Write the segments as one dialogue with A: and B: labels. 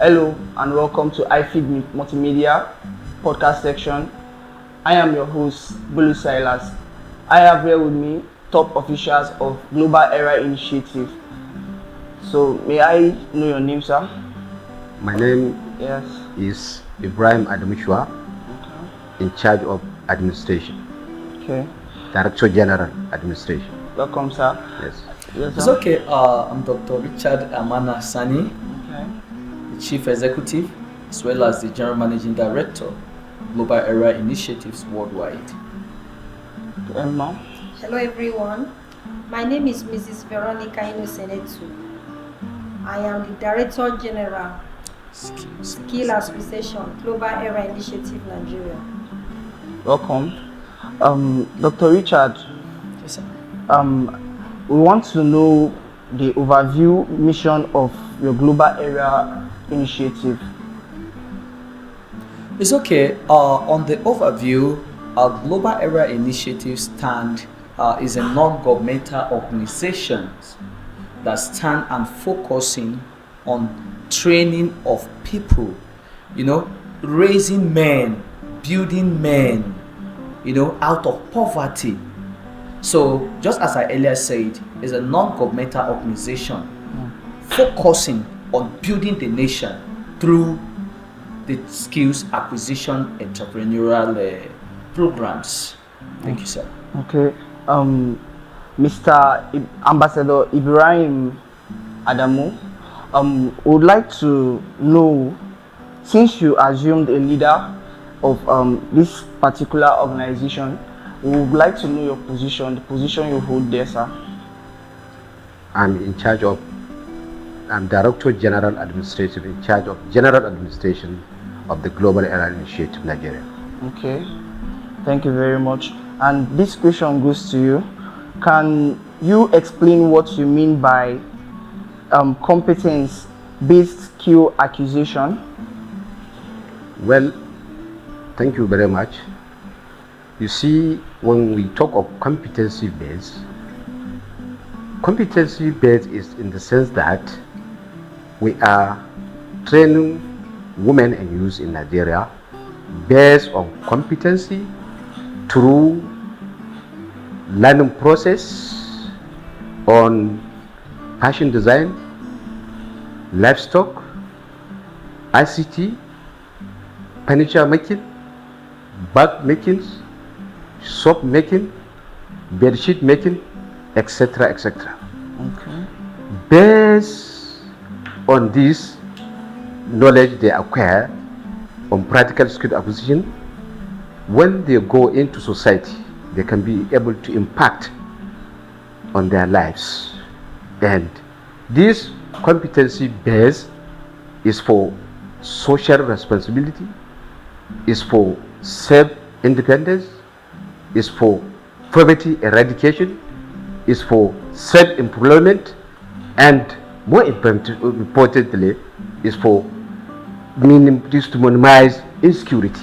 A: Hello and welcome to iFeed Multimedia podcast section. I am your host, Bulu Silas. I have here with me top officials of Global Era Initiative. So may I know your name, sir?
B: My name
A: Yes.
B: is Ibrahim Adamushwa, in charge of administration,
A: Okay.
B: Director General Administration.
A: Welcome, sir.
B: Yes.
A: Yes,
C: It's
A: sir.
C: okay. I'm Dr. Richard Amana Sani,
A: Okay.
C: the Chief Executive, as well as the General Managing Director, Global Era Initiatives Worldwide.
A: Ma'am.
D: Hello everyone, my name is Mrs. Veronica Inosenetu. I am the Director General, Skill Association, Global Era Initiative Nigeria.
A: Welcome. Dr. Richard,
C: Yes, sir.
A: we want to know the overview mission of your Global Era Initiative.
C: It's okay. On the overview, our Global Era Initiative is a non-governmental organization that stand and focusing on training of people, raising men, building men, out of poverty. So just as I earlier said, it's a non-governmental organization focusing on building the nation through the skills acquisition entrepreneurial programs. Thank you, sir.
A: Okay. Mr. Ambassador Ibrahim Adamu, would like to know, since you assumed a leader of this particular organization, we would like to know your position, the position you hold there, sir.
B: I'm Director General Administrative, in charge of General Administration of the Global Era Initiative Nigeria.
A: Okay. Thank you very much. And this question goes to you. Can you explain what you mean by competence-based skill acquisition?
B: Well, thank you very much. You see, when we talk of competency-based is in the sense that we are training women and youth in Nigeria based on competency through learning process on fashion design, livestock, ICT, furniture making, bag making, soap making, bedsheet making, etc., etc.
A: Okay.
B: Based on this knowledge they acquire on practical skill acquisition, when they go into society, they can be able to impact on their lives. And this competency base is for social responsibility, is for self-independence, is for poverty eradication, is for self-employment, and more importantly, is for to minimize insecurity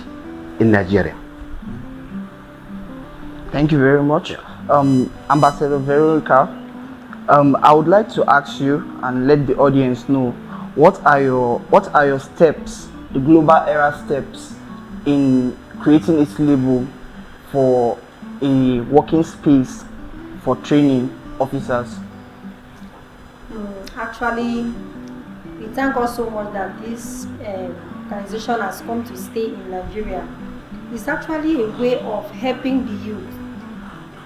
B: in Nigeria.
A: Thank you very much. Ambassador Veronica, I would like to ask you and let the audience know what are your steps, the Global Era steps, in creating its label for a working space for training officers.
D: Actually, we thank God so much that this organization has come to stay in Nigeria. It's actually a way of helping the youth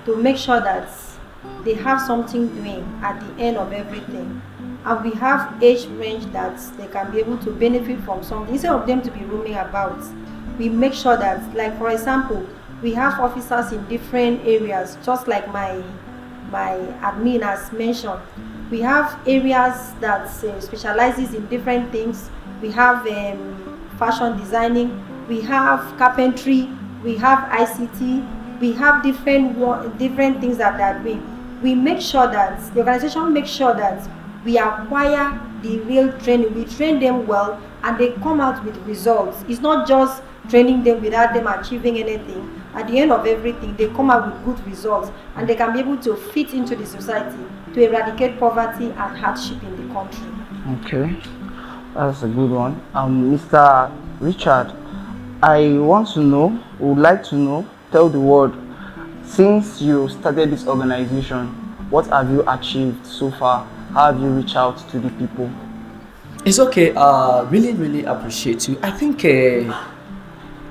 D: to make sure that they have something doing at the end of everything. And we have age range that they can be able to benefit from something. Instead of them to be roaming about, we make sure that, like for example, we have officers in different areas, just like my admin has mentioned. We have areas that specializes in different things. We have fashion designing, we have carpentry, we have ICT, we have different things that are doing. We make sure that the organization makes sure that we acquire the real training. We train them well and they come out with results. It's not just training them without them achieving anything. At the end of everything, they come out with good results and they can be able to fit into the society to eradicate poverty and hardship in the country.
A: Okay. That's a good one. Mr. Richard, I want to know, would like to know, tell the world, since you started this organization, what have you achieved so far? How have you reached out to the people?
C: It's okay. Really, really appreciate you. I think I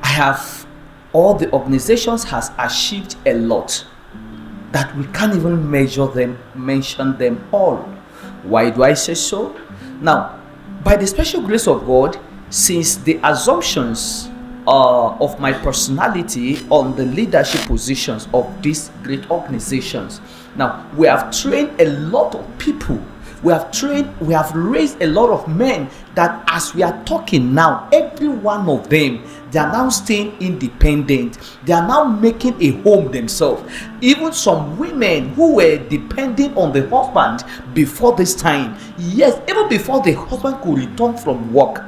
C: have all the organizations has achieved a lot that we can't even measure them, mention them all. Why do I say so? Now, by the special grace of God, since the assumptions of my personality on the leadership positions of these great organizations, now we have trained a lot of people. We have raised a lot of men that as we are talking now, every one of them, they are now staying independent. They are now making a home themselves. Even some women who were depending on the husband before this time, yes, even before the husband could return from work,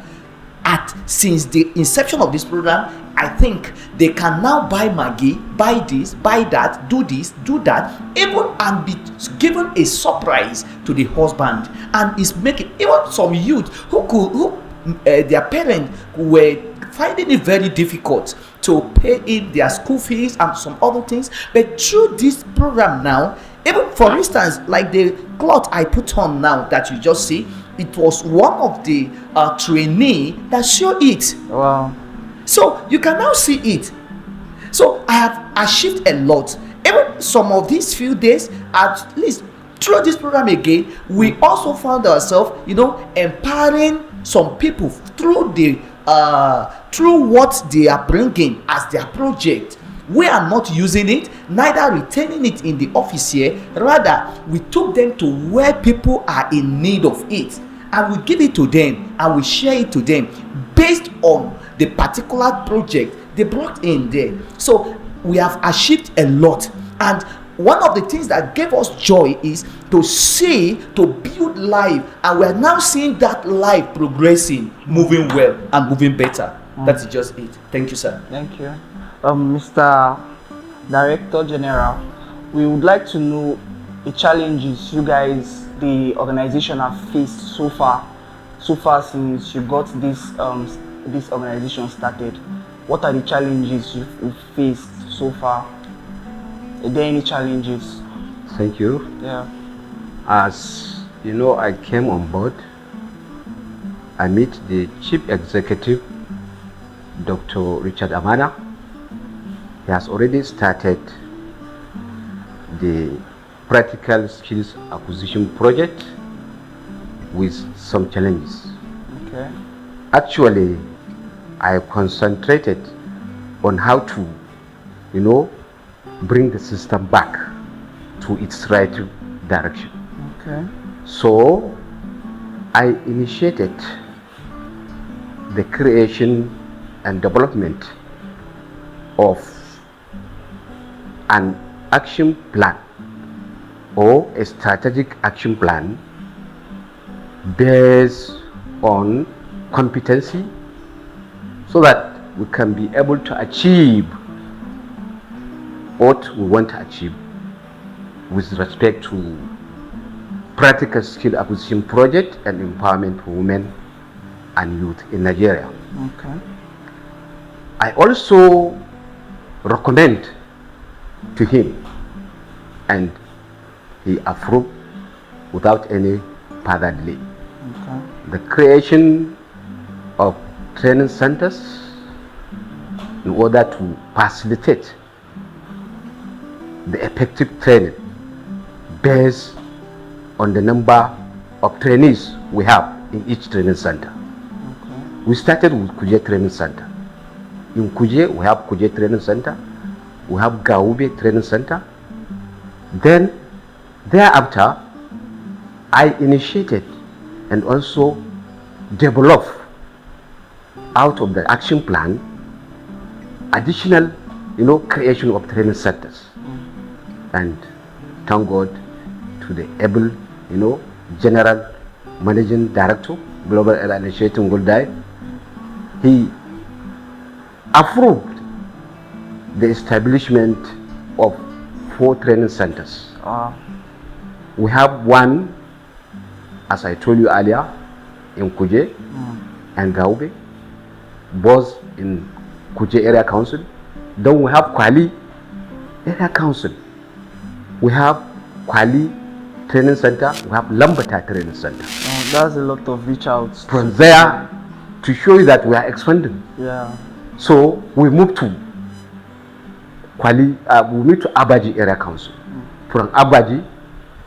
C: since the inception of this program, I think they can now buy Maggie, buy this, buy that, do this, do that, even and be given a surprise to the husband, and is making even some youth who their parents were finding it very difficult to pay in their school fees and some other things, but through this program now, even for instance, like the cloth I put on now that you just see, it was one of the trainee that showed it.
A: Wow.
C: So you can now see it. So I have achieved a lot. Even some of these few days, at least through this program again, we also found ourselves, empowering some people through through what they are bringing as their project. We are not using it, neither retaining it in the office here. Rather, we took them to where people are in need of it, and we give it to them, and we share it to them based on the particular project they brought in there. So we have achieved a lot, and one of the things that gave us joy is to build life, and we are now seeing that life progressing, moving well and moving better. That's just it. Thank you, sir.
A: Thank you. Mr. Director General, we would like to know the challenges you guys, the organization, have faced so far since you got this organization started. What are the challenges you've faced so far? Are there any challenges?
B: Thank you.
A: Yeah.
B: As you know, I came on board. I meet the chief executive, Dr. Richard Amana. He has already started the practical skills acquisition project with some challenges.
A: Okay.
B: Actually, I concentrated on how to, bring the system back to its right direction.
A: Okay.
B: So, I initiated the creation and development of an action plan or a strategic action plan based on competency, so that we can be able to achieve what we want to achieve with respect to practical skill acquisition project and empowerment for women and youth in Nigeria.
A: Okay.
B: I also recommend to him, and he approved without any further delay,
A: Okay.
B: the creation of training centers in order to facilitate the effective training based on the number of trainees we have in each training center.
A: Okay.
B: We started with Kuje Training Center. In Kuje, we have Kuje Training Center, we have Gaube Training Center. Then, thereafter, I initiated and also developed out of the action plan additional, creation of training centers. And thank God to the able, General Managing Director, Global Era Initiative Goldai, he approved the establishment of 4 training centers. We have one, as I told you earlier, in Kuje and Gaube, both in Kuje Area Council. Then we have Kwali Area Council. We have Kwali Training Center. We have Lambata Training Center.
A: That's a lot of reach outs.
B: From there, to show you that we are expanding.
A: Yeah.
B: So we moved to Kwali, we moved to Abaji Area Council. From Abaji,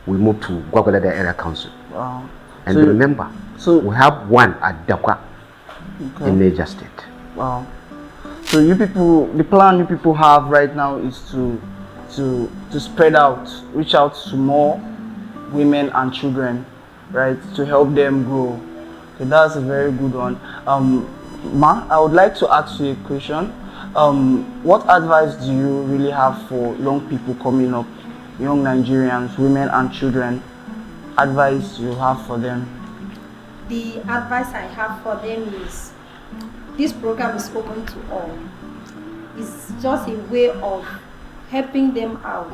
B: we moved to Gwagwalada Area Council.
A: Wow.
B: And
A: So-
B: remember,
A: So
B: we have one at Dakwa in Niger State.
A: wow. So you people, the plan you people have right now is to spread out, reach out to more women and children, right, to help them grow. Okay, that's a very good one. Ma, I would like to ask you a question. What advice do you really have for young people coming up, young Nigerians, women and children? Advice you have for them?
D: The advice I have for them is this program is open to all. It's just a way of helping them out,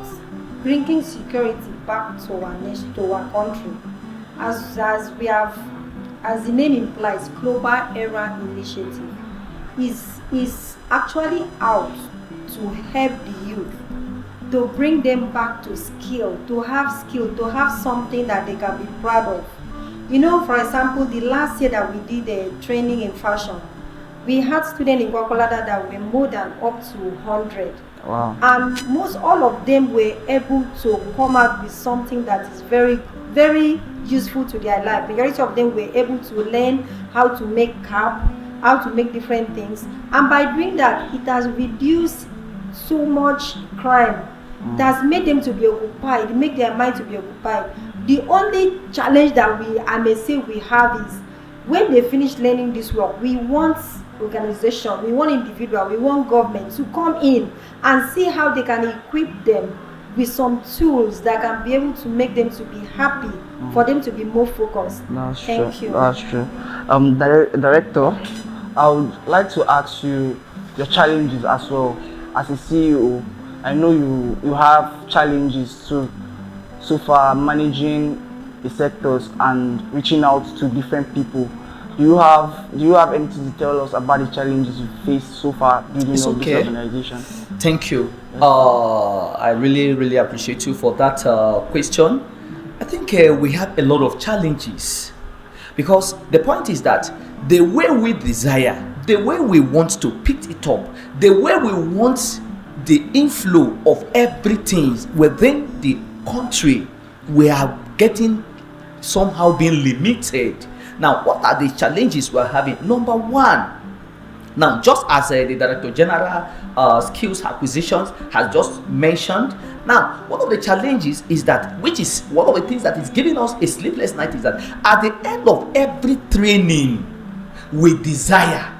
D: bringing security back to our nation, to our country. As we have, as the name implies, Global Era Initiative is actually out to help the youth, to bring them back to skill, to have something that they can be proud of. You know, for example, the last year that we did a training in fashion, we had students in Gwagwalada that were more than up to 100.
A: Wow.
D: And most all of them were able to come out with something that is very, very useful to their life. Majority of them were able to learn how to make cap, how to make different things. And by doing that, it has reduced so much crime. It has made them to be occupied, make their mind to be occupied. The only challenge that I may say we have is when they finish learning this work, we want organization, we want individual, we want government to come in and see how they can equip them with some tools that can be able to make them to be happy, for them to be more focused.
A: That's
D: Thank
A: true.
D: you.
A: That's true. Director, I would like to ask you your challenges as well. As a CEO, I know you have challenges too, so far managing the sectors and reaching out to different people. Do you have anything to tell us about the challenges you faced so far building
C: It's
A: up
C: okay.
A: this organization?
C: Thank you. I really appreciate you for that question. I think we have a lot of challenges because the point is that the way we desire, the way we want to pick it up, the way we want the inflow of everything within the country, we are getting somehow being limited. Now, what are the challenges we're having? Number one, now just as the Director General Skills Acquisitions has just mentioned, now one of the challenges is that, which is one of the things that is giving us a sleepless night, is that at the end of every training, we desire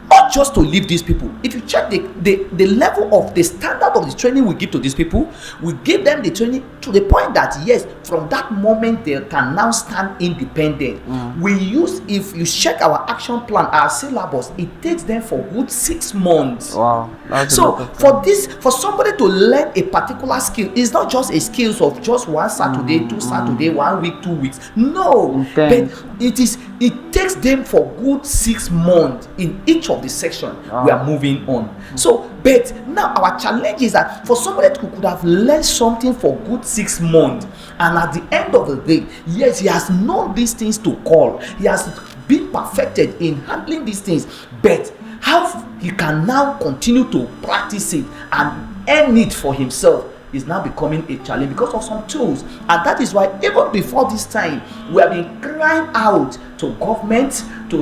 C: not just to leave these people. If you check the level of the standard of the training we give to these people, we give them the training to the point that yes, from that moment they can now stand independent. We use, if you check our action plan, our syllabus, it takes them for good 6 months.
A: Wow. That's a
C: So
A: lot of
C: for somebody to learn a particular skill, it's not just a skills of just 1 Saturday, 2 Saturday, 1 week, 2 weeks. No,
A: Intense.
C: but it takes them for good 6 months in each of the section. We are moving on. So, but now our challenge is that for somebody who could have learned something for good 6 months, and at the end of the day, yes, he has known these things to call, he has been perfected in handling these things, but how he can now continue to practice it and earn it for himself is now becoming a challenge because of some tools. And that is why even before this time, we have been crying out to government, to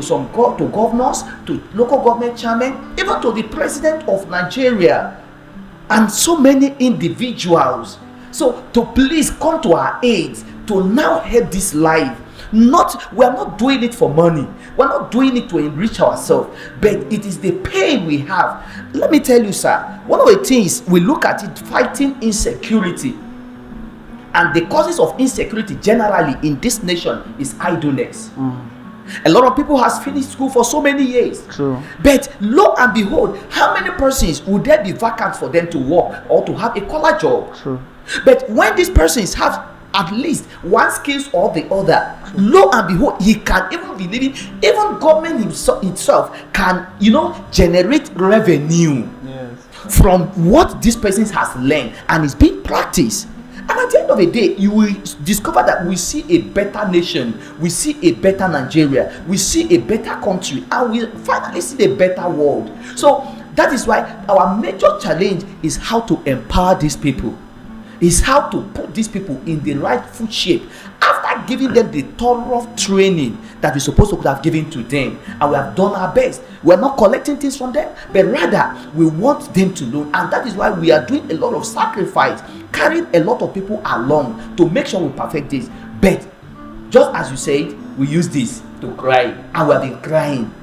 C: governors, to local government chairmen, even to the president of Nigeria, and so many individuals, so to please come to our aid to now help this life. We are not doing it for money, we're not doing it to enrich ourselves, but it is the pain we have. Let me tell you, sir, one of the things we look at it, fighting insecurity, and the causes of insecurity generally in this nation is idleness. A lot of people has finished school for so many years.
A: True.
C: But lo and behold, how many persons would there be vacant for them to work or to have a collar job?
A: True.
C: But when these persons have at least one skills or the other, lo and behold, he can even be living. Even government itself can, generate revenue from what this person has learned and is being practiced. And at the end of the day, you will discover that we see a better nation, we see a better Nigeria, we see a better country, and we finally see a better world. So that is why our major challenge is how to empower these people, is how to put these people in the right foot shape after giving them the thorough training that we're supposed to have given to them. And we have done our best. We're not collecting things from them, but rather we want them to learn. And that is why we are doing a lot of sacrifice, carrying a lot of people along to make sure we perfect this. But just as you said, we use this to cry, and we have been crying.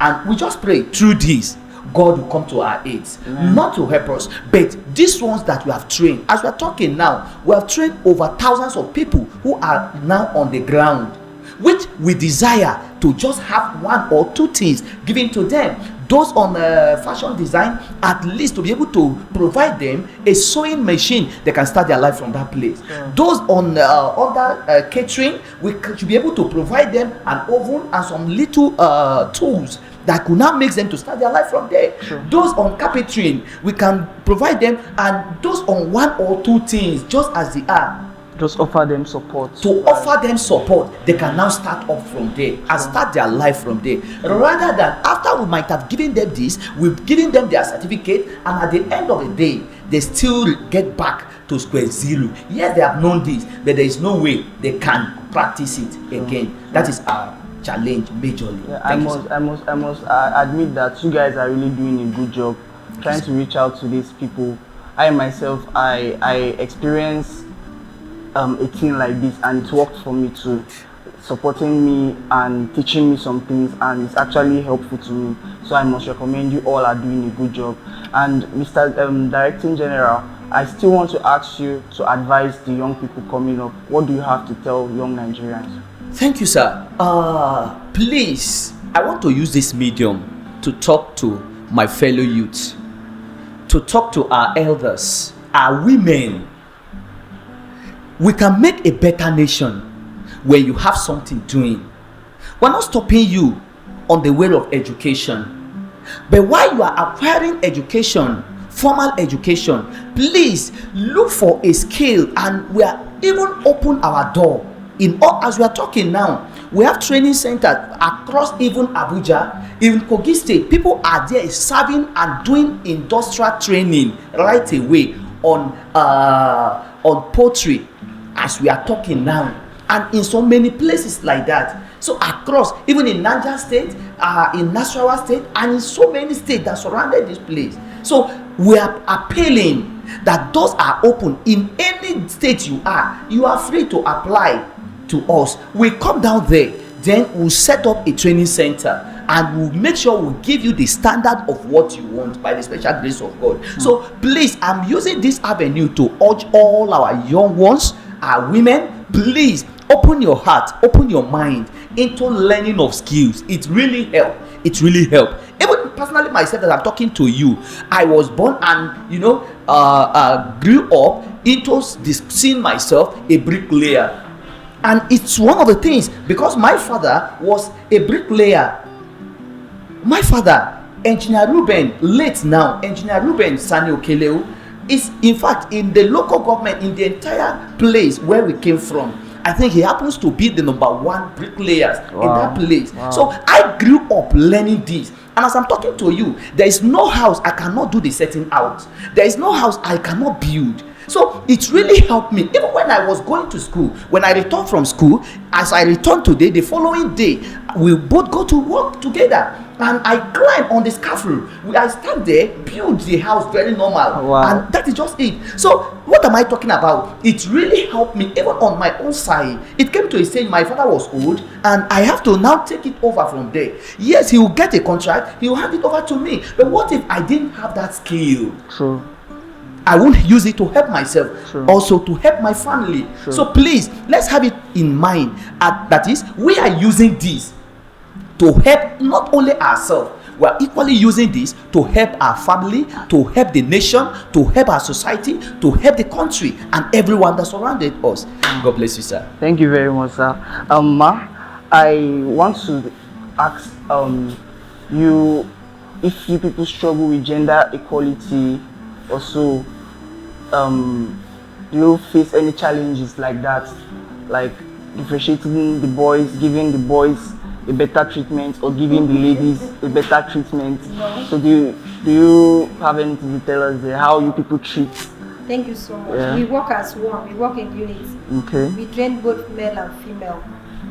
C: And we just pray through this, God will come to our aid, not to help us, but these ones that we have trained. As we are talking now, we have trained over thousands of people who are now on the ground, which we desire to just have one or two things given to them. Those on fashion design, at least to be able to provide them a sewing machine, they can start their life from that place. Those on other catering, we should be able to provide them an oven and some little tools that could now make them to start their life from there. Those on carpentering, we can provide them, and those on one or two things, just as they are,
A: just offer them support.
C: To offer them support, they can now start up from there and start their life from there. Rather than after we might have given them this, we've given them their certificate, and at the end of the day, they still get back to square zero. Yes, they have known this, but there is no way they can practice it again. That is our challenge majorly.
A: Yeah, I must admit that you guys are really doing a good job trying to reach out to these people. I myself, I experienced a thing like this, and it worked for me too, supporting me and teaching me some things, and it's actually helpful to me. So I must recommend you all are doing a good job. And Mr. Directing General, I still want to ask you to advise the young people coming up. What do you have to tell young Nigerians?
C: Thank you, sir. Please, I want to use this medium to talk to my fellow youths, to talk to our elders, our women. We can make a better nation where you have something doing. We're not stopping you on the way of education, but while you are acquiring education, formal education, please look for a skill, and we are even open our door. As we are talking now, we have training centers across even Abuja, even Kogi State. People are there serving and doing industrial training right away on poultry, as we are talking now, and in so many places like that. So across, even in Niger State, in Nasarawa State, and in so many states that surrounded this place. So we are appealing that doors are open in any state you are free to apply to us. We come down there, then we'll set up a training center, and we'll make sure we give you the standard of what you want by the special grace of God. So please, I'm using this avenue to urge all our young ones, our women, please open your heart, open your mind into learning of skills. It really helps. Even personally myself, that I'm talking to you, I was born and grew up into seeing myself a bricklayer. And it's one of the things, because my father was a bricklayer. My father, Engineer Ruben, late now, Engineer Ruben Sani Okeleu, is in fact in the local government, in the entire place where we came from. I think he happens to be the number one bricklayer in that place. So I grew up learning this. And as I'm talking to you, there is no house I cannot do the setting out. There is no house I cannot build. So it really helped me. Even when I was going to school, when I returned from school, as I returned today, the following day, we both go to work together. And I climb on the scaffold. I stand there, build the house very normal. And that is just it. So what am I talking about? It really helped me even on my own side. It came to a stage my father was old, and I have to now take it over from there. Yes, he will get a contract, he will hand it over to me. But what if I didn't have that skill?
A: True.
C: I won't use it to help myself, also to help my family. So please, let's have it in mind. That is, we are using this to help not only ourselves, we are equally using this to help our family, to help the nation, to help our society, to help the country and everyone that surrounded us. God bless you, sir.
A: Thank you very much, sir. Ma, I want to ask you if you people struggle with gender equality or so. Do you face any challenges like that, like differentiating the boys, giving the boys a better treatment, or giving the ladies a better treatment? So do you have anything to tell us there? How you people treat?
D: Thank you so much.
A: Yeah.
D: We work as one. We work in units.
A: Okay.
D: We train both male and female,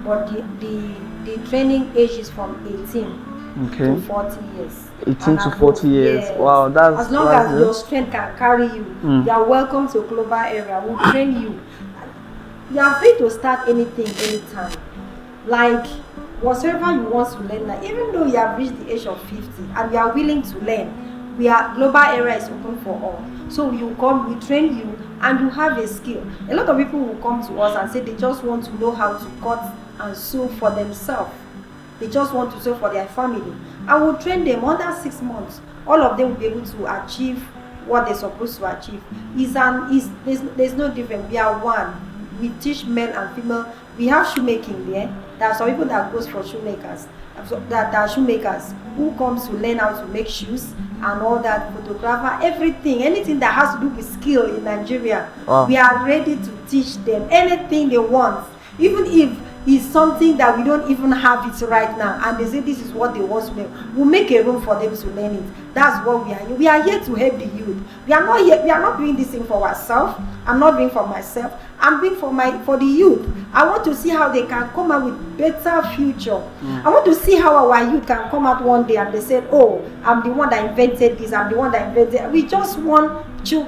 D: but the training age is from 18
A: Okay.
D: to 40 years.
A: 18 to
D: And
A: 40
D: above.
A: years.
D: Yes.
A: Wow, that's
D: as long
A: that's
D: as
A: good.
D: your strength can carry you. You are welcome to Global Area. We'll train you. You are free to start anything anytime. Like whatever you want to learn, like, even though you have reached the age of 50 and you are willing to learn, Global Area is open for all. So you come, we train you, and you have a skill. A lot of people will come to us and say they just want to know how to cut and sew for themselves. They just want to sew for their family. I will train them under 6 months. All of them will be able to achieve what they're supposed to achieve. There's no difference. We are one. We teach male and female. We have shoemaking there. There are some people that goes for shoemakers. That are shoemakers who comes to learn how to make shoes and all that, photographer, everything, anything that has to do with skill in Nigeria.
A: Wow.
D: We are ready to teach them anything they want, even if it's something that we don't even have it right now, and they say this is what they want to make. We'll make a room for them to learn it. That's what we are here. We are here to help the youth. We are not here. We are not doing this thing for ourselves. I'm not doing for myself. I'm doing for the youth. I want to see how they can come out with better future. I want to see how our youth can come out one day and they said, "Oh, I'm the one that invented this. I'm the one that invented." We just want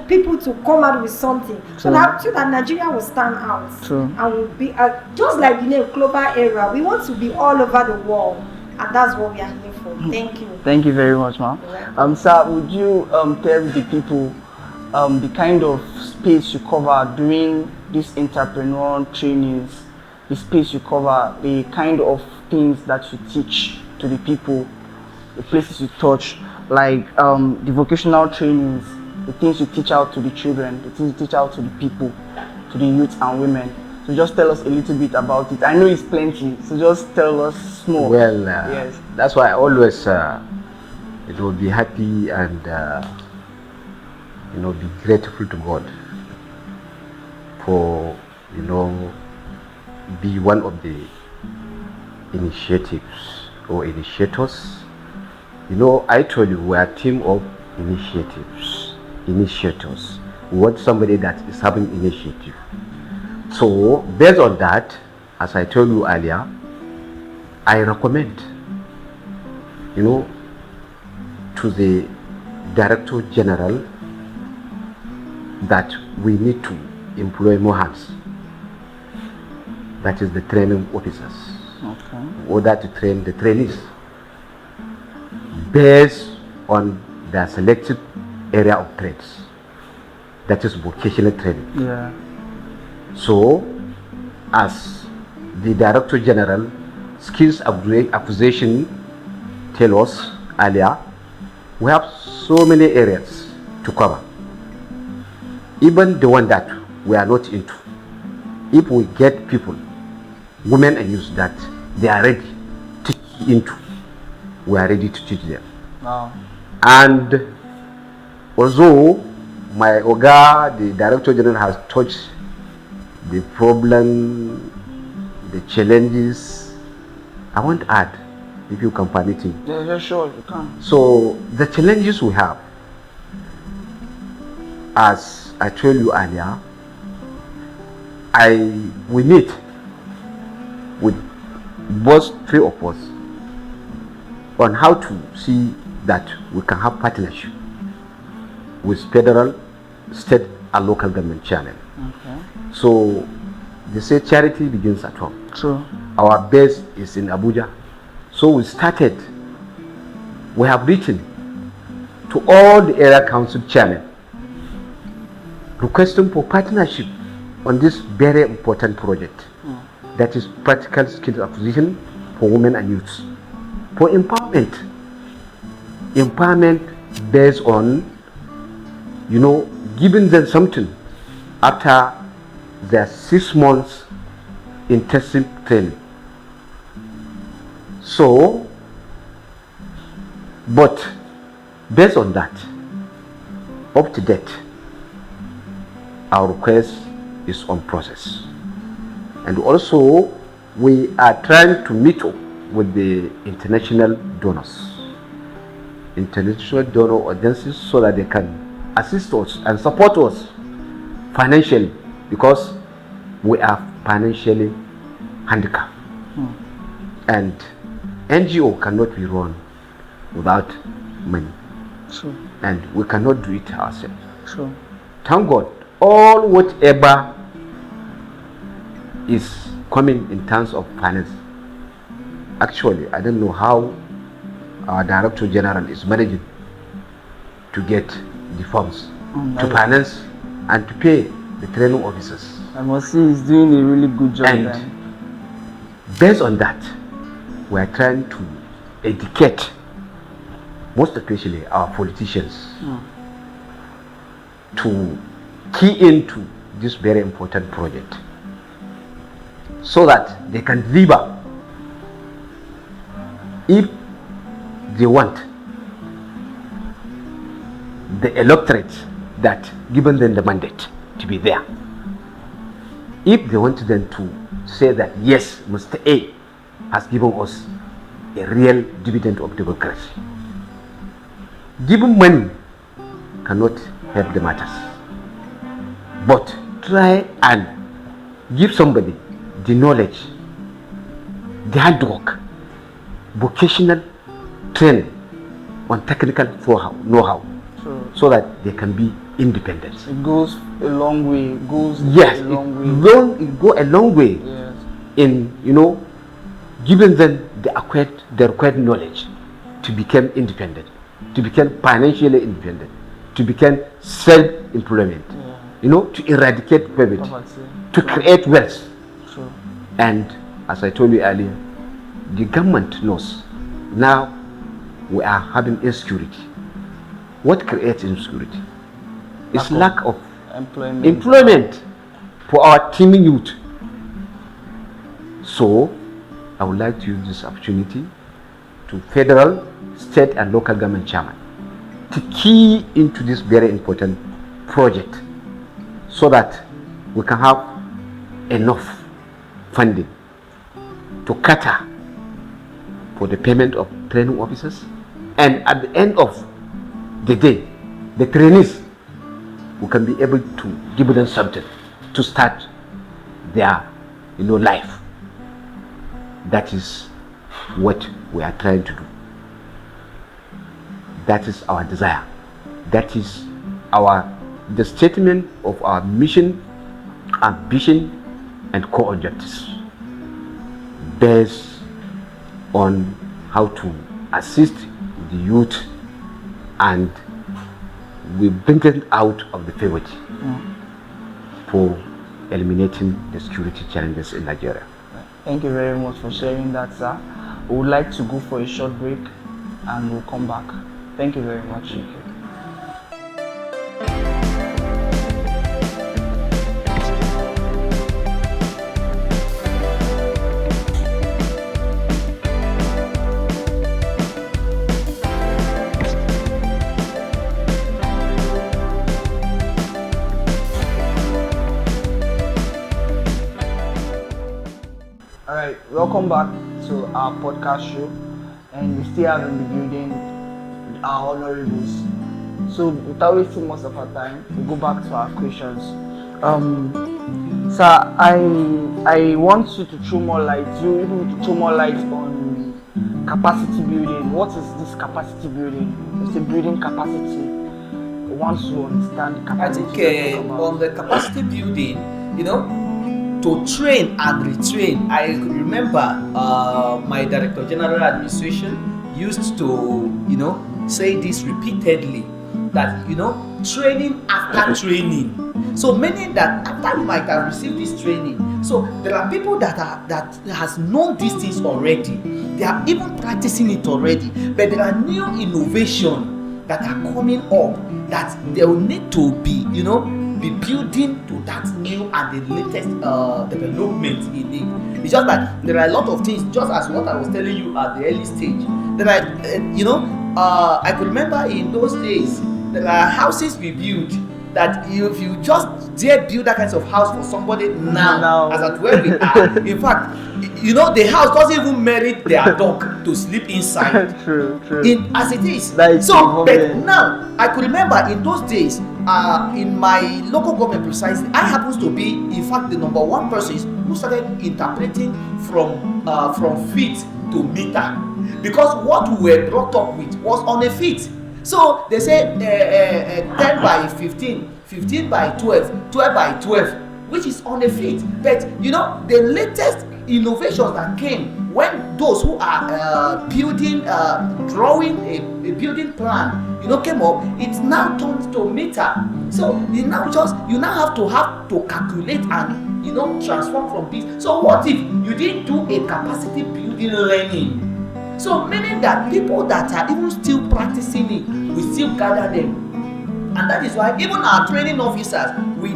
D: people to come out with something so that Nigeria will stand out.
A: True.
D: And will be just like the name Global Area. We want to be all over the world, and that's what we are here for. Thank you.
A: Thank you very much, ma'am. Sir, would you tell the people the kind of space you cover during these entrepreneur trainings, the space you cover, the kind of things that you teach to the people, the places you touch, like the vocational trainings, the things you teach out to the children, the things you teach out to the people, to the youth and women. So just tell us a little bit about it. I know it's plenty, so just tell us more.
B: Well,
A: yes.
B: That's why I always be happy and be grateful to God for be one of the initiatives or initiators. I told you we are a team of initiators. We want somebody that is having initiative. So based on that, as I told you earlier, I recommend to the Director General that we need to employ more hands. That is the training officers.
A: Okay.
B: In order to train the trainees based on their selected area of trades. That is vocational training.
A: Yeah.
B: So, as the Director General Skills Acquisition tell us earlier, we have so many areas to cover. Even the one that we are not into. If we get people, women and youth that they are ready to teach into, we are ready to teach them.
A: Wow.
B: And although my Oga, the Director General, has touched the problem, the challenges, I want to add, if you can permit me.
A: Yeah, sure, you can.
B: So the challenges we have, as I told you earlier, we meet with both three of us on how to see that we can have partnership with federal, state and local government channel.
A: Okay.
B: So they say charity begins at home.
A: True.
B: Our base is in Abuja. So we have written to all the area council channel requesting for partnership on this very important project. That is practical skills acquisition for women and youths, for empowerment empowerment based on, giving them something after their 6 months intensive training. So, but based on that, up to date, our request is on process. And also, we are trying to meet up with the international donors, international donor agencies, so that they can assist us and support us financially, because we are financially handicapped. And NGO cannot be run without money.
A: True.
B: And we cannot do it ourselves.
A: True.
B: Thank God, all whatever is coming in terms of finance. Actually, I don't know how our Director General is managing to get the funds to finance and to pay the training officers.
A: I must say he's doing a really good job.
B: And based on that, we are trying to educate, most especially our politicians, to key into this very important project, so that they can deliver if they want the electorate that given them the mandate to be there. If they want them to say that yes, Mr. A has given us a real dividend of democracy. Giving money cannot help the matters, but try and give somebody the knowledge, the hard work, vocational training on technical know-how, so that they can be independent.
A: It goes a long way. It goes
B: Yes,
A: a long way.
B: it go a long way
A: Yes.
B: in giving them the required knowledge to become independent, to become financially independent, to become self-employment, to eradicate poverty, to create wealth.
A: True.
B: And as I told you earlier, the government knows now we are having insecurity. What creates insecurity? It's lack of employment for our teeming youth. So I would like to use this opportunity to federal, state and local government chairman to key into this very important project, so that we can have enough funding to cater for the payment of training officers, and at the end of the day, the trainees, we can be able to give them something to start their life. That is what we are trying to do. That is our desire. That is the statement of our mission, ambition and core objectives, based on how to assist the youth and we bring them out of the poverty for eliminating the security challenges in Nigeria.
A: Thank you very much for sharing that, sir. We would like to go for a short break and we'll come back. Thank you very much. Alright, welcome back to our podcast show, and we still have in the building our honorables. So without wasting most of our time, we'll go back to our questions. Sir, I want you to throw more light. You need to throw more light on capacity building. What is this capacity building? It's a building capacity. I want to understand capacity.
C: I think on the capacity building, to train and retrain. I remember my Director General Administration used to, say this repeatedly, that, training after training. So many that after you might have received this training, so there are people that has known these things already. They are even practicing it already. But there are new innovations that are coming up that they will need to be, be building to that new and the latest development in it. It's just that there are a lot of things, just as what I was telling you at the early stage. There are, I could remember in those days, there are houses we built that if you just dare build that kind of house for somebody now. As at where we are, in fact, the house doesn't even merit their dog to sleep inside.
A: True.
C: As it is.
A: Like
C: So, but now I could remember in those days, in my local government precisely, I happens to be, in fact, the number one person who started interpreting from feet to meter, because what we were brought up with was on a feet. So they say 10 by 15, 15 by 12, 12 by 12, which is on a feet. But the latest innovations that came when those who are building, drawing a building plan, came up, it's now turned to meter. So you now have to calculate and transform from this. So what if you didn't do a capacity building learning? So meaning that people that are even still practicing it, we still gather them. And that is why even our training officers, we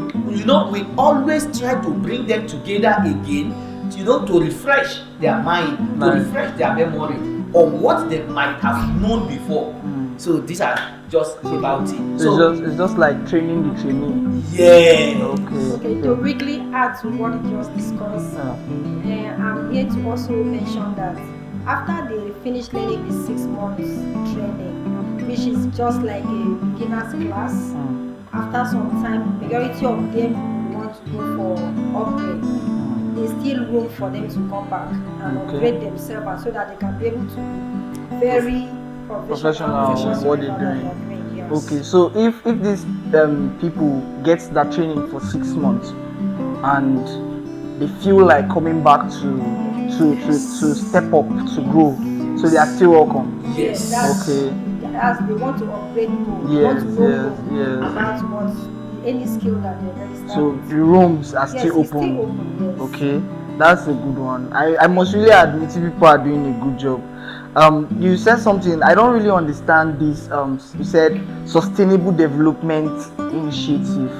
C: always try to bring them together again, to refresh their mind, to refresh their memory on what they might have known before. So these are just about it. So
A: it's just like training the trainee.
C: Yeah.
D: Okay, to quickly add to what you just discussed, I'm here to also mention that after they finish learning the 6 months training, which is just like a beginner's class, after some time, majority of them want to go for upgrade. There's still room for them to come back and upgrade themselves so that they can be able to be very professional
A: in what they're doing.
D: Yes.
A: Okay, so if these people get that training for 6 months and they feel like coming back to step up, to grow, so they are still welcome.
C: Yes.
D: As they want to upgrade more, want to know about what any skill that they already started.
A: So the rooms are still open.
D: Still open, yes.
A: Okay, that's a good one. I must really admit people are doing a good job. You said something I don't really understand this. You said sustainable development initiative.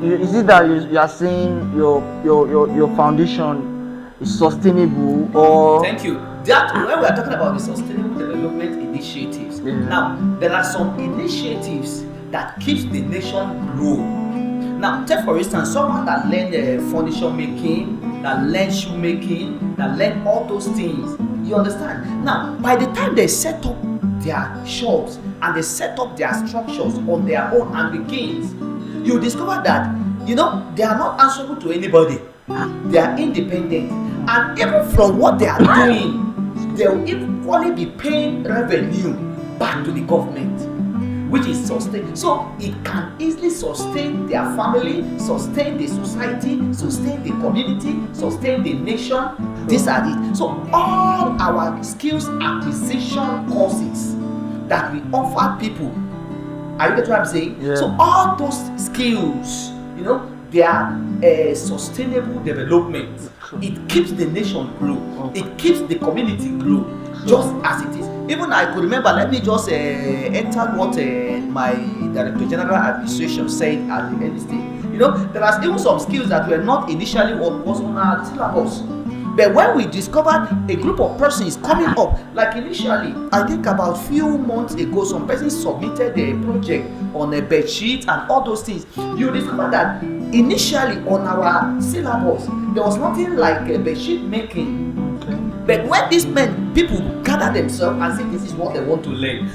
A: Is it that you are saying your foundation is sustainable, or?
C: Thank you. That when we are talking about the sustainable development initiatives, now there are some initiatives that keeps the nation growing. Now, take for instance someone that learned furniture making, that learned shoemaking, that learned all those things. You understand? Now, by the time they set up their shops and they set up their structures on their own and begins, you discover that they are not answerable to anybody. They are independent, and even from what they are doing, they will equally be paying revenue back to the government, which is sustained. So it can easily sustain their family, sustain the society, sustain the community, sustain the nation. These are it. So all our skills acquisition courses that we offer people, are you get what I'm saying?
A: Yeah.
C: So all those skills, they are sustainable development. It keeps the nation grow. It keeps the community grow, just as it is. Even I could remember, let me just enter what my Director General Administration said at the early stage. There are even some skills that were not initially what was on our syllabus. But when we discovered a group of persons coming up, like initially, I think about few months ago, some persons submitted a project on a bed sheet and all those things. You discover that initially on our syllabus, there was nothing like a bed sheet making. But when these people gather themselves and say this is what they want to learn,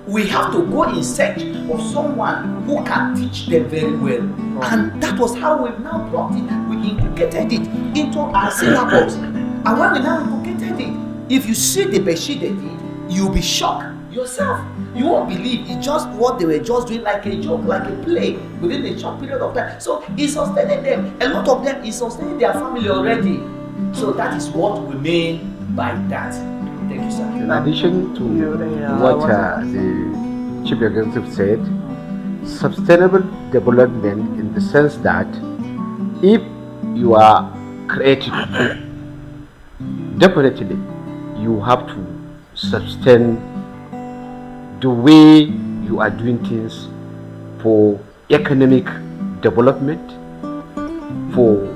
C: we have to go in search of someone who can teach them very well. And that was how we've now brought it. We inculcated it into our syllabus. And when we now inculcated it, if you see the bedsheet they did, you'll be shocked yourself. You won't believe it's just what they were just doing, like a joke, like a play within a short period of time. So it's sustaining them. A lot of them is sustaining their family already. So that is what we mean by that. Thank you, sir.
B: In addition to what the Chief Executive said, sustainable development in the sense that if you are creative, definitely you have to sustain the way you are doing things for economic development, for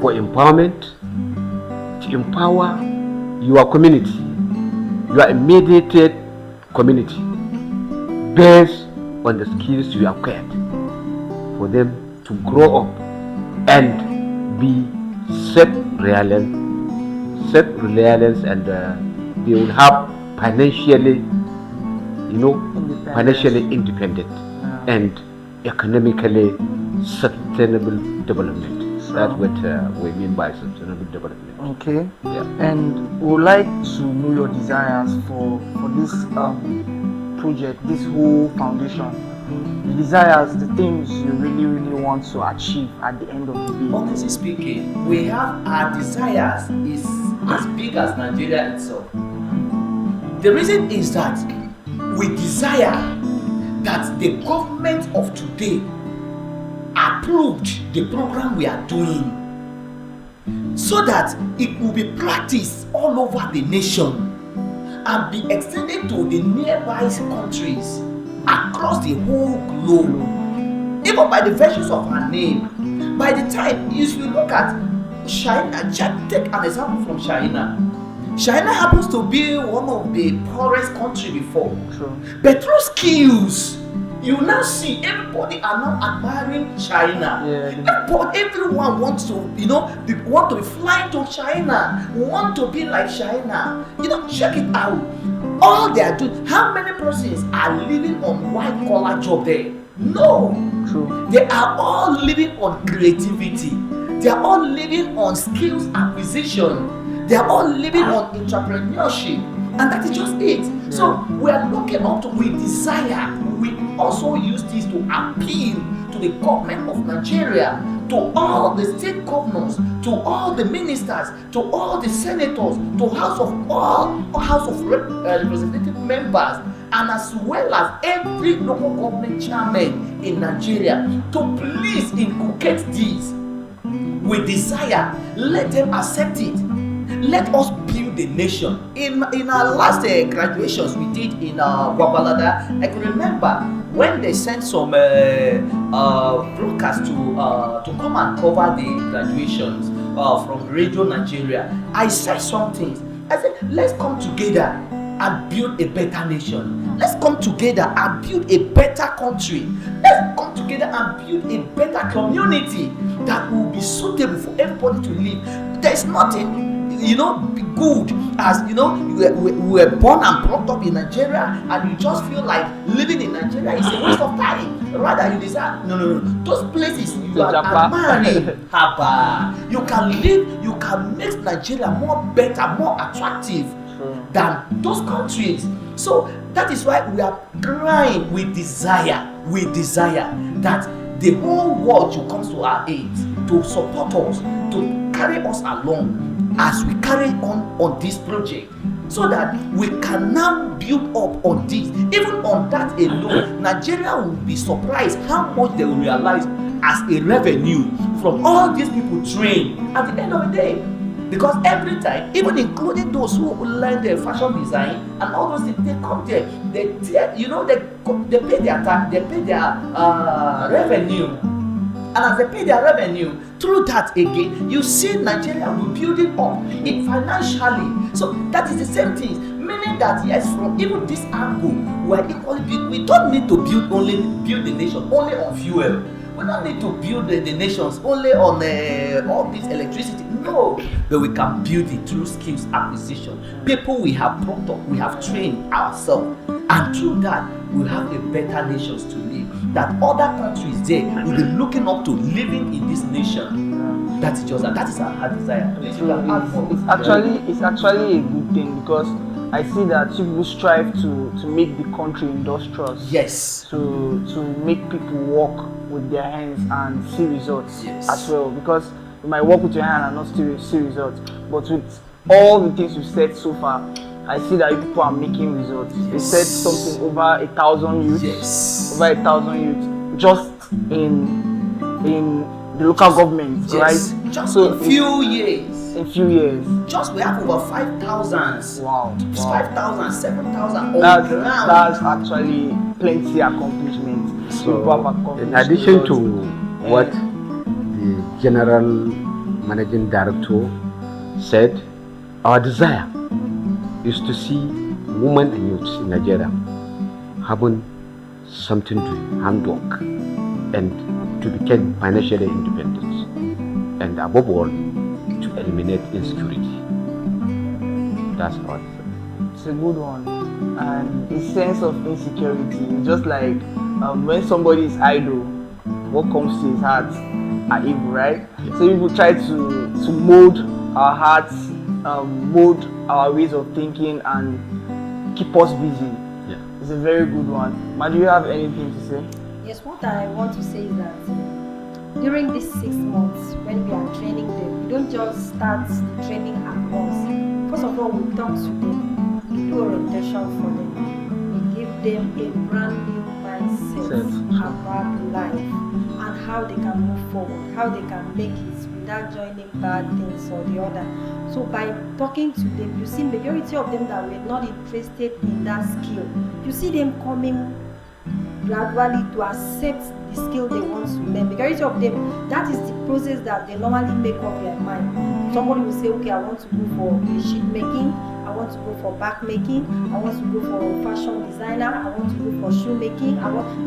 B: for empowerment, to empower your community, your immediate community, based on the skills you acquired, for them to grow up and be self-reliant, and they will have financially independent and economically sustainable development. That's what we mean by sustainable development.
A: Okay.
B: Yeah.
A: And we would like to know your desires for this project, this whole foundation. The desires, the things you really want to achieve at the end of the day.
C: Honestly speaking, we have our desires is as big as Nigeria itself. The reason is that we desire that the government of today approved the program we are doing, so that it will be practiced all over the nation and be extended to the nearby countries across the whole globe. Even by the virtues of her name, by the time, if you look at China, take an example from China. China happens to be one of the poorest countries before.
A: True.
C: But through skills, you now see everybody are now admiring China. Everyone wants to, want to be flying to China, want to be like China. Check it out. All they are doing, how many persons are living on white collar job there? No.
A: True.
C: They are all living on creativity. They are all living on skills acquisition. They are all living on entrepreneurship. And that is just it.
A: Yeah.
C: So we are looking up to, we desire, we also use this to appeal to the government of Nigeria, to all the state governors, to all the ministers, to all the senators, to House of Representative members, and as well as every local government chairman in Nigeria, to please inculcate this. We desire, let them accept it. Let us build the nation. In our last graduations we did in Gwagwalada, I can remember when they sent some broadcasts to come and cover the graduations from Radio Nigeria. I said something. I said, let's come together and build a better nation. Let's come together and build a better country. Let's come together and build a better community that will be suitable for everybody to live. There's nothing good as we were born and brought up in Nigeria, and you just feel like living in Nigeria is a waste of time. Rather, you desire no. Those places you are admiring, you can live, you can make Nigeria more better, more attractive than those countries. So that is why we are crying. We desire that the whole world should come to our aid, to support us, to carry us along as we carry on this project, so that we can now build up on this. Even on that alone, Nigeria will be surprised how much they will realize as a revenue from all these people trained at the end of the day. Because every time, even including those who learn their fashion design and all those things, they come there, they pay their tax, they pay their revenue. And as they pay their revenue, through that again, you see Nigeria will build it up financially. So that is the same thing. Meaning that yes, from even this angle, we are equally built. We don't need to build the nation only on fuel. We don't need to build the nations only on all this electricity. No, but we can build it through skills acquisition. People we have brought up, we have trained ourselves, and through that, we have a better nations to live. That other countries there will be looking up to living in this nation. That is our desire.
A: It's actually a good thing, because I see that people strive to make the country industrious.
C: Yes.
A: To make people work with their hands and see results as well. Because you might work with your hand and not still see results. But with all the things you've said so far, I see that people are making results. They said something over 1,000 youths.
C: Yes.
A: Over 1,000 youths just in the local government, right?
C: Just
A: So
C: a few years.
A: a few years.
C: Just we have over 5,000.
A: Wow.
C: 5,000, 7,000 on
A: That's
C: ground.
A: actually plenty accomplishments. People have
B: So,
A: accomplished
B: in addition
A: a
B: to
A: lot.
B: what the General Managing Director said, our desire is to see women and youths in Nigeria having something to do, handwork, and to become financially independent, and above all, to eliminate insecurity. That's our desire.
A: It's a good one. And the sense of insecurity is just like when somebody is idle, what comes to his heart are evil, right? So people try to mold our hearts, mold our ways of thinking, and keep us busy.
B: Yeah.
A: It's a very good one. Ma, do you have anything to say?
D: Yes, what I want to say is that during these 6 months when we are training them, we don't just start the training at once. First of all, we talk to them, we do orientation for them, we give them a brand new mindset about life and how they can move forward, how they can make it without joining bad things or the other. So by talking to them, you see majority of them that were not interested in that skill, you see them coming gradually to accept the skill they want to learn. Majority of them, that is the process that they normally make up their mind. Somebody will say, okay, I want to go for sheet making, I want to go for bag making, I want to go for fashion designer, I want to go for shoe making.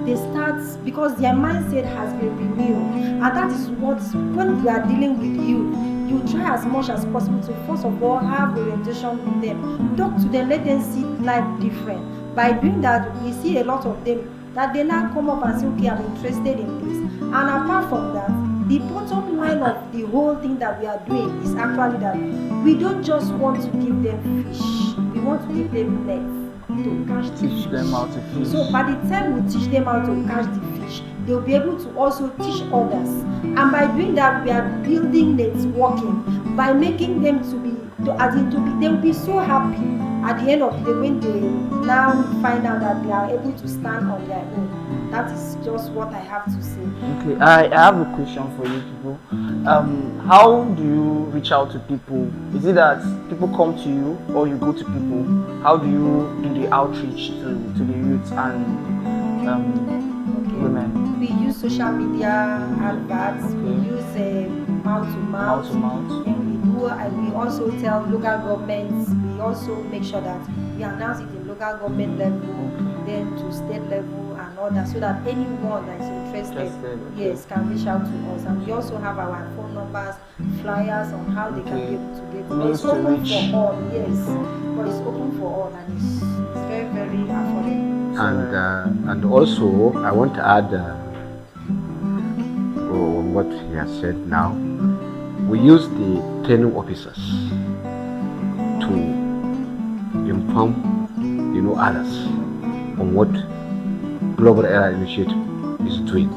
D: They start because their mindset has been renewed, and that is what, when we are dealing with you try as much as possible to first of all have orientation with them, talk to them, let them see life different. By doing that, we see a lot of them that they now come up and say, okay, I'm interested in this. And apart from that, the bottom line of the whole thing that we are doing is actually that we don't just want to give them fish, we want to give them nets to catch the
A: Teach
D: fish.
A: them how to fish.
D: So by the time we teach them how to catch the fish, they'll be able to also teach others. And by doing that, we are building networking by making them they'll be so happy at the end of the day when they now find out that they are able to stand on their own. That is just what I have to say.
A: Okay, I have a question for you people. How do you reach out to people? Is it that people come to you or you go to people? How do you do the outreach to the youth and women?
D: We use social media adverts, we use mouth to mouth, and we also tell local governments, we also make sure that we announce it in local government level, then to state level and all that, so that anyone that is interested, yes, can reach out to us. And we also have our phone numbers, flyers on how they can be able to get it. But it's open for all, yes, but it's open for all, and it's very, very affordable.
B: And also, I want to add on what he has said now. We use the training officers to inform, others on what Global Era Initiative is doing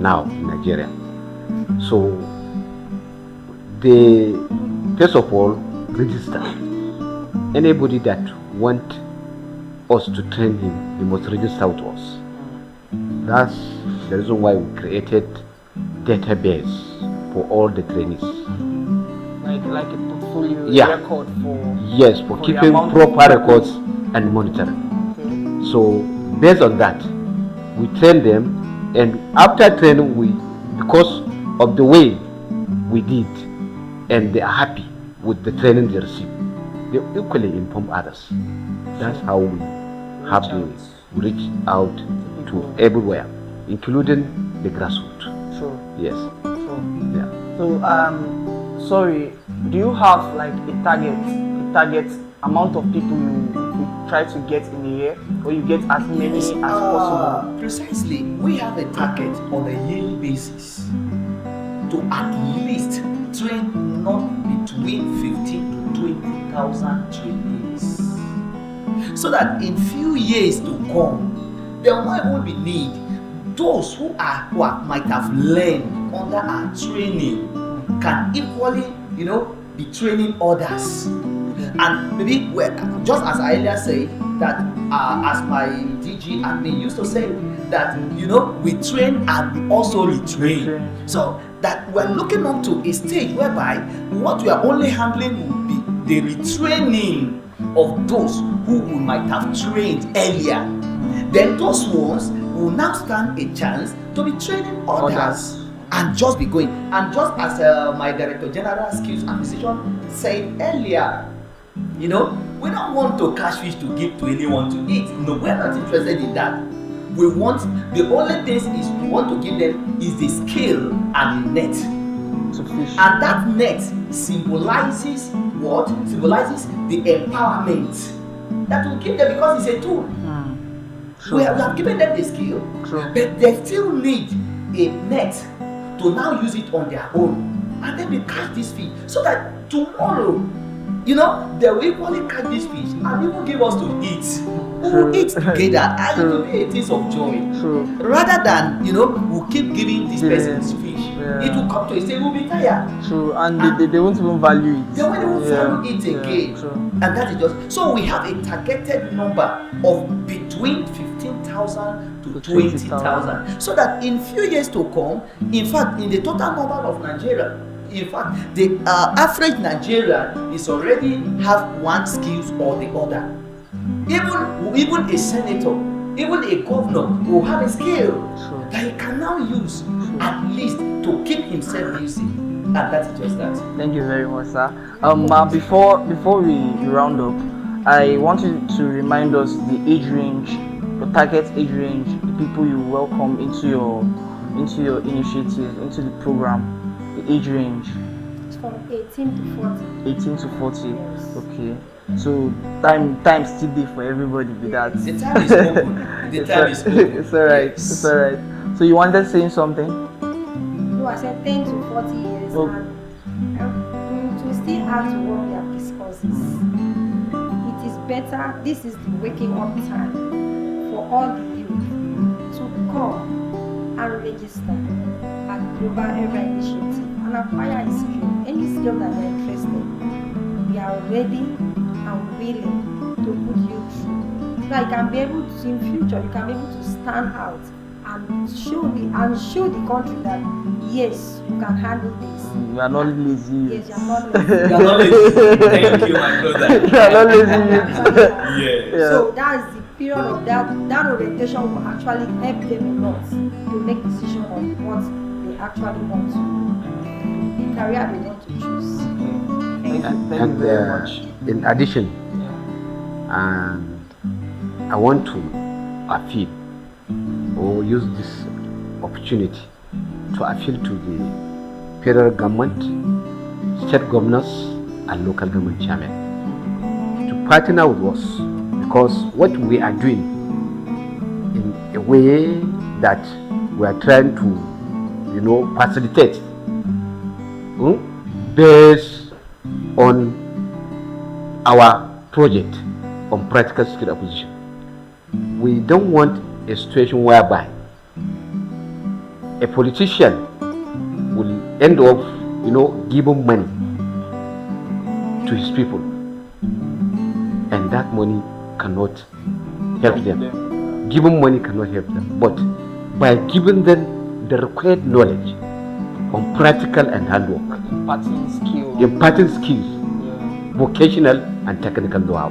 B: now in Nigeria. So they first of all register. Anybody that want us to train him, he must register with us. That's the reason why we created database for all the trainees.
A: Like a portfolio record for...
B: Yes, for keeping proper records and monitoring.
A: Okay.
B: So based on that, we train them, and after training, because of the way we did, and they are happy with the training they receive, they equally inform others. That's how we have to reach out to everywhere, including the grassroots.
A: Sure.
B: Yes.
A: Sure.
B: Yeah.
A: So, sorry, do you have like a target amount of people you try to get in a year, or you get as many as possible?
C: Precisely. We have a target on a yearly basis to at least train not between 15 to 20,000 trainees, so that in few years to come, there will not even be need. Those who might have learned under our training can equally, be training others. And maybe, just as I earlier said, that as my DG admin used to say, that we train and we also retrain. So that we're looking up to a stage whereby what we are only handling will be the retraining of those who we might have trained earlier. Then those ones will now stand a chance to be training others. And just be going. And just as my Director General Skills Acquisition said earlier, we don't want to catch fish to give to anyone to eat. No, we're not interested in that. We want, the only things is we want to give them is the skill and the net
A: to fish.
C: And that net symbolizes what? Symbolizes the empowerment that will give them, because it's a tool. We have given them the skill, but they still need a net to now use it on their own, and then they catch this fish so that tomorrow, they will equally catch this fish and even give us to eat. We will eat together, and it will be a taste of joy. Rather than we'll keep giving this person's fish. It will come to a stage we'll be tired.
A: And they won't even value it.
C: They won't even value it again. And that is just so we have a targeted number of between 15,000 to 20,000, so that in few years to come, in fact, in the total number of Nigeria, in fact, the average Nigerian is already have one skills or the other. Even a senator, even a governor will have a skill that he can now use at least to keep himself busy. And that is just that.
A: Thank you very much, sir. Before we round up, I want you to remind us the age range, the target age range, the people you welcome into your initiative, into the program, the age range.
D: It's from 18 to 40.
A: 18 to 40.
D: Yes.
A: Okay. So time still there for everybody with that.
C: The time is open. The time is open.
A: It's alright.
C: Yes.
A: It's alright. So you wanted saying something?
D: No, I said 10 to 40 years, and to still add to what we have discussed, it is better. This is the waking up time for all the youth to come and register at Global Era Initiative and acquire a skill, any skill that you're interested. We are ready and willing to put you through, so that you can be able to, in future, you can be able to stand out and show the country that yes, you can handle this.
A: You are not lazy.
D: Yes, you are not lazy.
C: You are not lazy. Thank you, my brother.
A: You are not lazy.
C: Yeah.
D: So that's the period of that orientation will actually help them a lot to make decision on what they actually want to do, the career they want to choose.
A: Thank you very much.
B: In addition, I want to appeal or use this opportunity to appeal to the federal government, state governors, and local government chairmen to partner with us, because what we are doing in a way that we are trying to, facilitate based on our project on practical skill acquisition. We don't want a situation whereby a politician will end up, giving money to his people, and that money cannot help them. Giving money cannot help them, but by giving them the required knowledge on practical and handwork, imparting skills, vocational and technical know-how,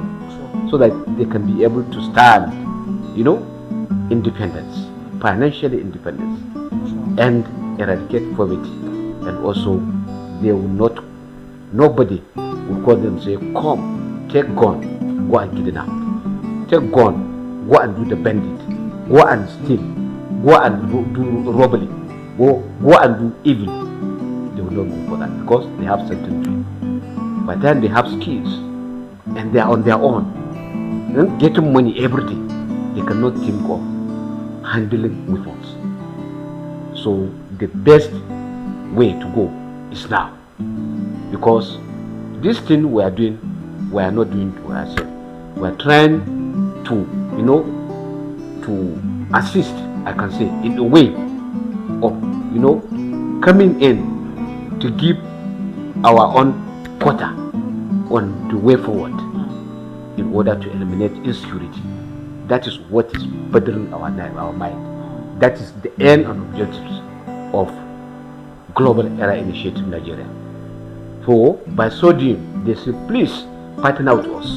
B: so that they can be able to stand, independence, financially independence, and eradicate poverty. And also, nobody will call them and say, come, take gun, go and kidnap, take gun, go and do the bandit, go and steal, go and do robbery, go and do evil. They will not go for that, because they have certain dream. But then they have skills and they are on their own, getting money every day. They cannot think of handling weapons. So the best way to go is now, because this thing we are doing, we are not doing to ourselves. We are trying to, to assist, I can say, in a way of, coming in to give our own quota on the way forward in order to eliminate insecurity. That is what is bothering our mind. That is the end and objectives of Global Era Initiative Nigeria. For by so doing, they should please partner with us.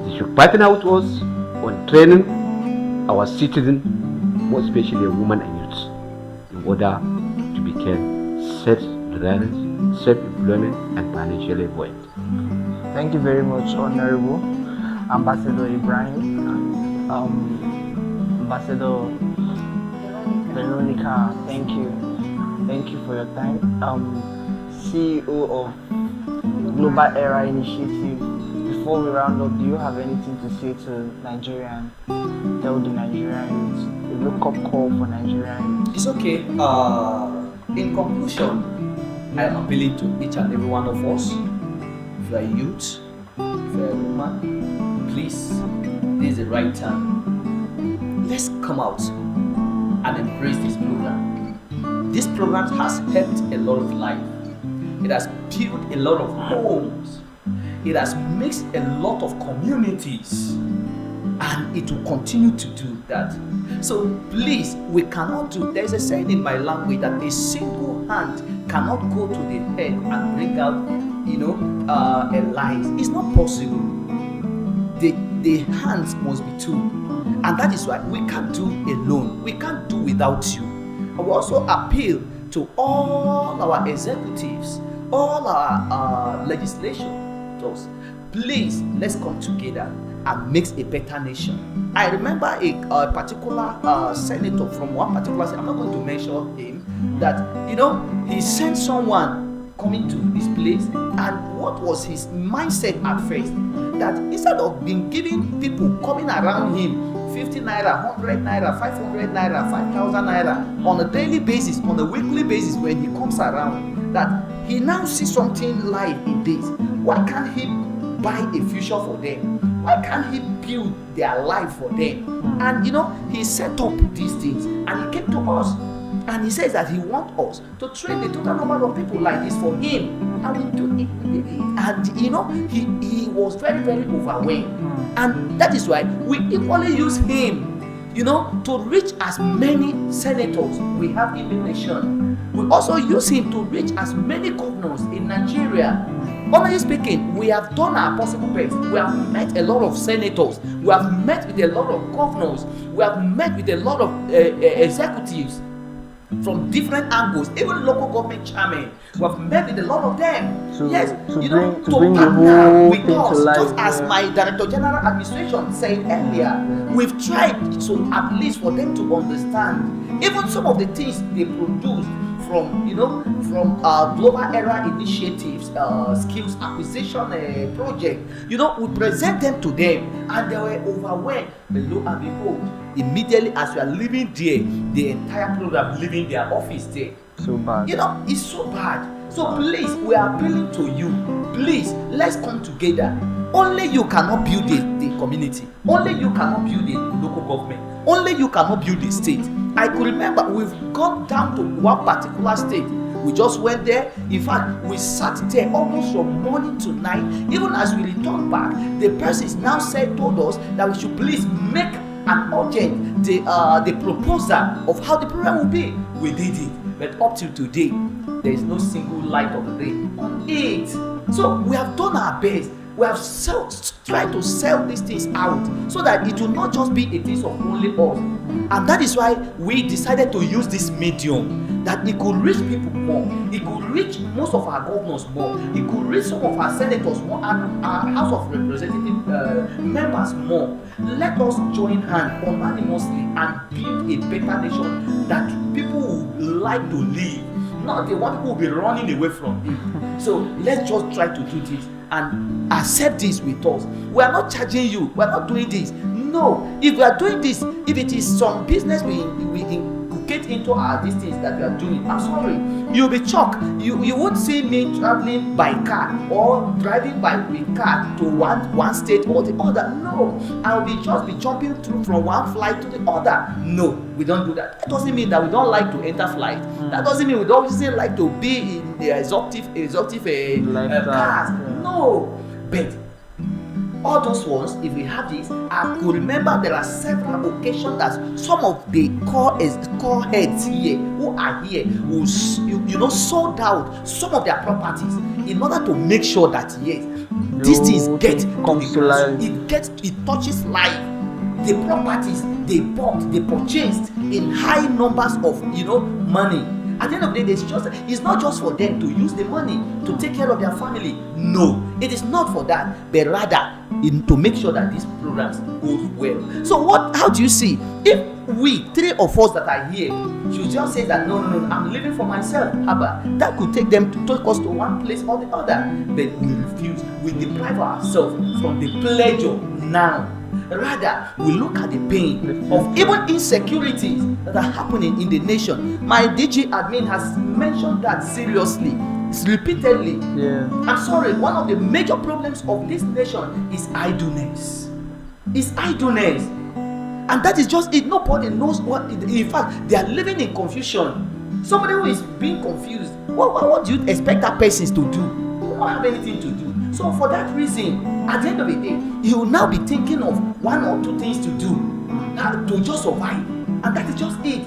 B: They should partner with us on training our citizens, more especially women and youths, in order to become self-reliant, self-employment, and financially buoyant.
A: Thank you very much, Honorable Ambassador Ibrahim. Ambassador Veronica, thank you. Thank you for your time. CEO of Global Era Initiative. Before we round up, do you have anything to say to Nigerians? Tell the Nigerians, a wake-up call for Nigerians.
C: It's okay. In conclusion, I am appealing to each and every one of us. If you are a youth, if you are a woman, please, this is the right time. Let's come out and embrace this program. This program has helped a lot of life. It has built a lot of homes. It has mixed a lot of communities, and it will continue to do that. So please, we cannot do. There's a saying in my language that a single hand cannot go to the head and bring out, a light. It's not possible. The hands must be two, and that is why we can't do alone. We can't do without you. I will also appeal to all our executives, all our legislators. Please, let's come together and make a better nation. I remember a particular senator from one particular state, I'm not going to mention him, that he sent someone coming to this place, and what was his mindset at first? That instead of being giving people coming around him 50 naira, 100 naira, 500 naira, 5,000 naira on a daily basis, on a weekly basis when he comes around, that he now sees something live in this. Why can't he buy a future for them? Why can't he build their life for them? And he set up these things, and he came to us, and he says that he wants us to train the total number of people like this for him, and we do it. And he was very, very overwhelmed, and that is why we equally use him, to reach as many senators we have in the nation. We also use him to reach as many governors in Nigeria. Honestly speaking, we have done our possible best. We have met a lot of senators. We have met with a lot of governors. We have met with a lot of executives from different angles, even local government chairmen. We have met with a lot of them.
A: To
C: partner
A: bring the whole
C: with
A: thing to
C: us.
A: life,
C: Just as my Director General Administration said earlier, we've tried so at least for them to understand even some of the things they produce from Global Era Initiatives, skills acquisition project. We present them to them, and they were overwhelmed. But lo and behold, immediately as we are leaving there, the entire program leaving their office there.
A: So bad.
C: It's so bad. So please, we are appealing to you. Please, let's come together. Only you cannot build the community. Only you cannot build the local government. Only you cannot build the state. I could remember we've gone down to one particular state. We just went there. In fact, we sat there almost from morning to night. Even as we returned back, the person now told us that we should please make an urgent the proposal of how the program will be. We did it, but up till today, there is no single light of the day on it. So we have done our best. We have tried to sell these things out so that it will not just be a thing of only us. And that is why we decided to use this medium, that it could reach people more. It could reach most of our governors more. It could reach some of our senators more and our House of Representative members more. Let us join hands unanimously and build a better nation that people would like to live. Not the one who will be running away from it. So let's just try to do this and accept this with us. We are not charging you. We are not doing this. No. If we are doing this, if it is some business we inculcate into our these things that we are doing, I'm sorry, you'll be shocked. You won't see me traveling by car or driving with car to one state or the other. No. I'll just be jumping through from one flight to the other. No, we don't do that. That doesn't mean that we don't like to enter flight. That doesn't mean we don't like to be in the exotic cars. No. But
E: all those ones, if we have this, I could remember there are several occasions that some of the core heads here who are here who sold out some of their properties in order to make sure that yes, these things get to the life. It touches life. The properties they bought, they purchased in high numbers of money. At the end of the day, it's not just for them to use the money to take care of their family. No, it is not for that, but rather to make sure that these programs goes well. So how do you see if we, three of us that are here, should just say that no, I'm living for myself, that could take us to one place or the other. But we refuse, we deprive ourselves from the pleasure now. Rather, we look at the pain of even insecurities that are happening in the nation. My DG admin has mentioned that seriously, repeatedly.
A: Yeah.
E: I'm sorry, one of the major problems of this nation is idleness. And that is just it. Nobody knows what. In fact, they are living in confusion. Somebody who is being confused, what do you expect that person to do? They don't have anything to do. So for that reason, at the end of the day, he will now be thinking of one or two things to do to just survive, and that is just it.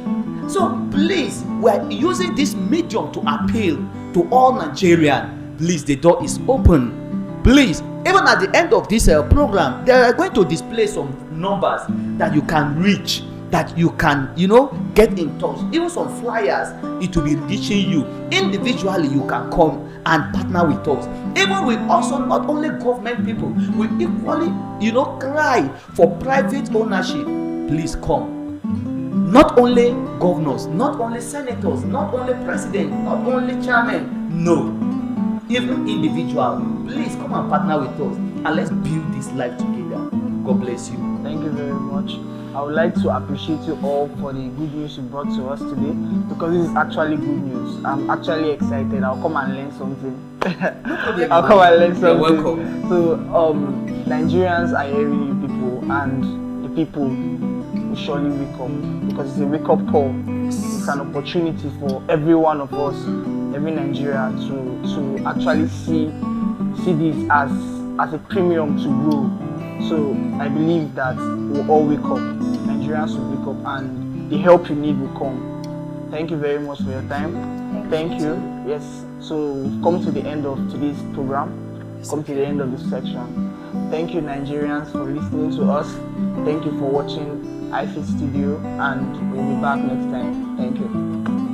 E: So please, we are using this medium to appeal to all Nigerians. Please, the door is open. Please, even at the end of this program, they are going to display some numbers that you can reach, that you can get in touch. Even some flyers, it will be reaching you individually. You can come and partner with us. Even with also not only government people, we equally cry for private ownership. Please come. Not only governors, not only senators, not only president, not only chairman, no, even individual. Please come and partner with us and let's build this life together. God bless you.
A: Thank you very much. I would like to appreciate you all for the good news you brought to us today, because this is actually good news. I'm actually excited. I'll come and learn something. I'll come and learn something.
E: You're welcome.
A: So Nigerians are hearing you people, and the people will surely wake up, because it's a wake-up call. It's an opportunity for every one of us, every Nigerian, to actually see this as a premium to grow. So I believe that we'll all wake up. Nigerians will wake up, and the help you need will come. Thank you very much for your time. Thank you. Yes. So we've come to the end of today's program. Come to the end of this section. Thank you, Nigerians, for listening to us. Thank you for watching iFit Studio, and we'll be back next time. Thank you.